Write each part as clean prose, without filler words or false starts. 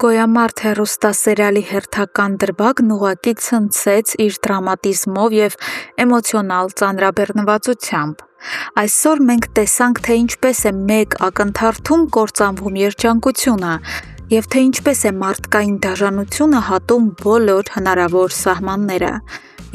Գոյամարտ հեռուստասերիալի հերթական դրվագն ուղղակի ցնցեց իր դրամատիզմով և էմոցիոնալ ծանրաբեռնվածությամբ։ Այսօր մենք տեսանք, թե ինչպես է մեկ ակնթարթում կործանվում երջանկությունը և թե ինչպես է մարդկային դաժանությունը հատում բոլոր հնարավոր սահմանները։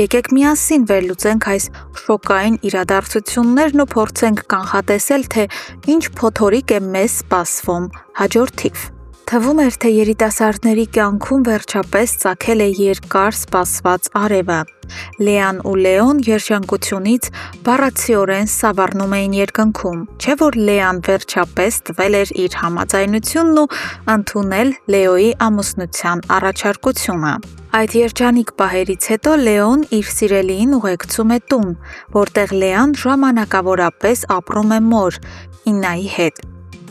Եկեք միասին վերլուծենք այս շոկային իրադարձություններն ու փորձենք կանխատեսել, թե ինչ փոթորիկ է մեզ սպասվում հաջորդիվ։ Թվում էր, թե երիտասարդների կյանքում վերջապես ծագել է երկար սպասված արևը։ Լեան ու Լեոն երջանկությունից բառացիորեն սավառնում էին երկնքում, չէ՞ որ Լեան վերջապես տվել էր իր համաձայնությունն ու ընդունել Լեոյի ամուսնության առաջարկությունը։ Այդ երջանիկ պահերից հետո Լեոն իր սիրելիին ուղեկցում է տուն, որտեղ Լեան ժամանակավորապես ապրում է մոր՝ Իննայի հետ։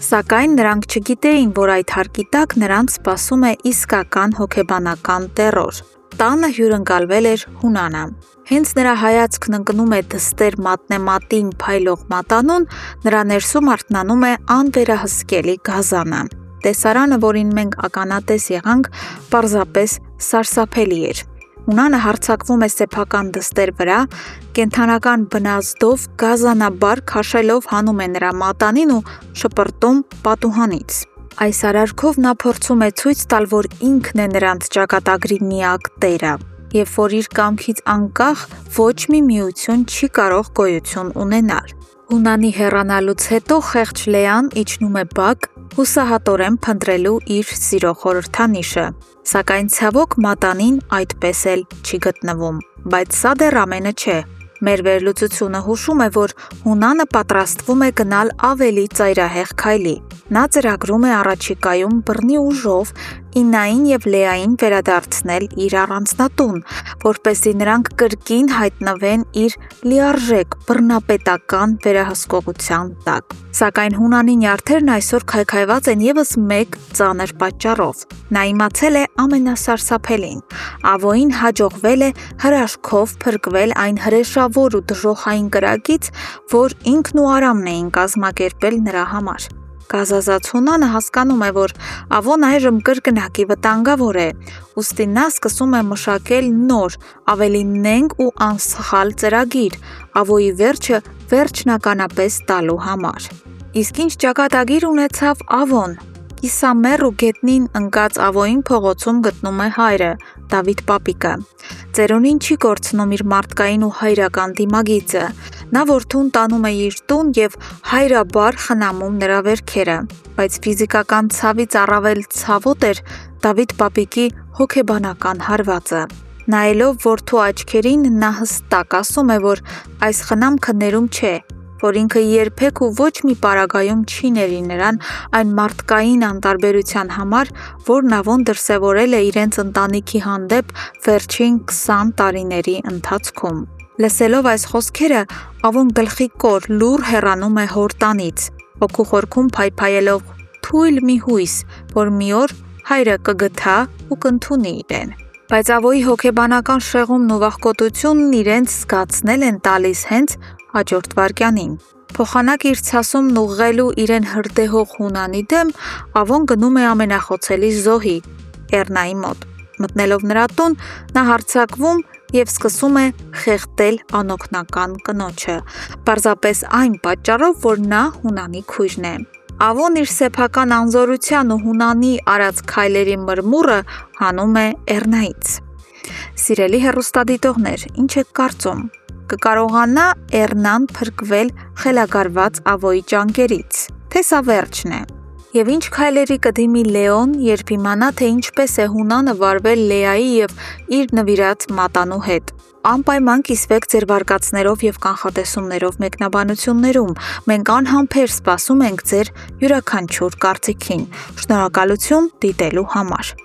Սակայն նրանք չգիտեին, որ այդ հարկի տակ նրանց սպասում է իսկական հոգեբանական տեռոր։ Տանը հյուրընկալվել էր Հունանը։ Հենց նրա հայացքն ընկնում է դստեր մատնեմատին փայլող մատանուն, նրա ներսում արթնանում է անվերահսկելի գազանը։ Տեսարանը, որին մենք ականատես եղանք, պարզապես սարսափելի էր։ Հունանը հարձակվում է սեփական դստեր վրա, կենդանական բնազդով գազանաբար քաշելով հանում է նրա մատանին ու շպրտում պատուհանից։ Այս արարքով նա փորձում է ցույց տալ, որ ինքն է նրանց ճակատագրի միակ տերը, և որ իր կամքից անկախ ոչ մի միություն չի կարող գոյություն ունենալ։ Հունանի հեռանալուց հետո խեղճ Լեան իջնում է բակ, հուսահատորեն փնտրելու իր սիրո խորհրդանիշը, սակայն ցավոք մատանին այդպես էլ չի գտնվում։ Բայց սա դեռ ամենը չէ։ Մեր վերլուծությունը հուշում է, որ Հունանը պատրաստվում է գնալ ավելի ծայրահեղ քայլի։ Նա ծրագրում է առաջիկայում բռնի ուժով Իննային և Լեային վերադարձնել իր առանձնատուն, որպեսզի նրանք կրկին հայտնվեն իր լիարժեք բռնապետական վերահսկողության տակ։ Սակայն Հունանի նյարդերն այսօր քայքայված են ևս մեկ ծանր պատճառով։ Նա իմացել է ամենասարսափելին։ Ավոյին հաջողվել է հրաշքով փրկվել այն հրեշավոր ու դժոխային կրակից, որ ինքն ու Արամն էին կազմակերպել նրա համար։ Գազազած Հունանը հասկանում է, որ Ավոն այժմ կրկնակի վտանգավոր է, ուստի նա սկսում է մշակել նոր, ավելի նենգ ու անսխալ ծրագիր Ավոյի վերջը վերջնականապես տալու համար։ Իսկ ինչ ճակատագիր ունեցավ Ավոն։ Կիսամեռ ու գետնին ընկած Ավոյին փողոցում գտնում է հայրը՝ Դավիթ պապիկը։ Ծերունին չի կորցնում իր մարդկային ու հայրական դիմագիծը։ Նա որդուն տանում է իր տուն և հայրաբար խնամում նրա վերքերը։ Բայց ֆիզիկական ցավից առավել ցավոտ էր Դավիթ պապիկի հոգեբանական հարվածը։ Նայելով որդու աչքերին, նա հստակ ասում է, որ այս խնամքը ներում չէ, որ ինքը երբեք ու ոչ մի պարագայում չի ների նրան այն մարդկային անտարբերության համար, որն Ավոն դրսևորել է իրենց ընտանիքի հանդեպ վերջին 20 տարիների ընթացքում։ Լսելով այս խոսքերը, Ավոն գլխի կոր լուռ հեռանում է հոր տանից, հոգու խորքում փայփայելով թույլ մի հույս, որ մի օր հայրը կգթա ու կընդունի իրեն։ Բայց Ավոյի հոգեբանական շեղումն ու վախկոտությունն իրենց զգացնել են տալիս հենց հաջորդ վայրկյանին։ Փոխանակ իր ցասումն ուղղելու իրեն հրդեհող Հունանի դեմ, Ավոն գնում է ամենախոցելի զոհի՝ Էռնայի մոտ։ Մտնելով նրա տուն, նա հարձակվում և սկսում է խեղդել անօգնական կնոջը, պարզապես այն պատճառով, որ նա Հունանի քույրն է։ Ավոն իր սեփական անզորության ու Հունանի արած քայլերի մրմուռը հանում է Էռնայից։ Սիրելի հեռուստադիտողներ, ինչ եք կարծում։ Կկարողանա Էռնան փրկվել խելագարված Ավոյի ճանկերից, թե սա վերջն է։ Եվ ինչ քայլերի կդիմի Լեոն, երբ իմանա, թե ինչպես է Հունանը վարվել Լեայի և իր նվիրած մատանու հետ։ Անպայման կիսվեք ձեր վարկածներով և կանխատեսումներով մեկնաբանություններում։ Մենք անհամբեր սպասում ենք ձեր յուրաքանչյուր կարծիքին։ Շնորհակալություն դիտելու համար։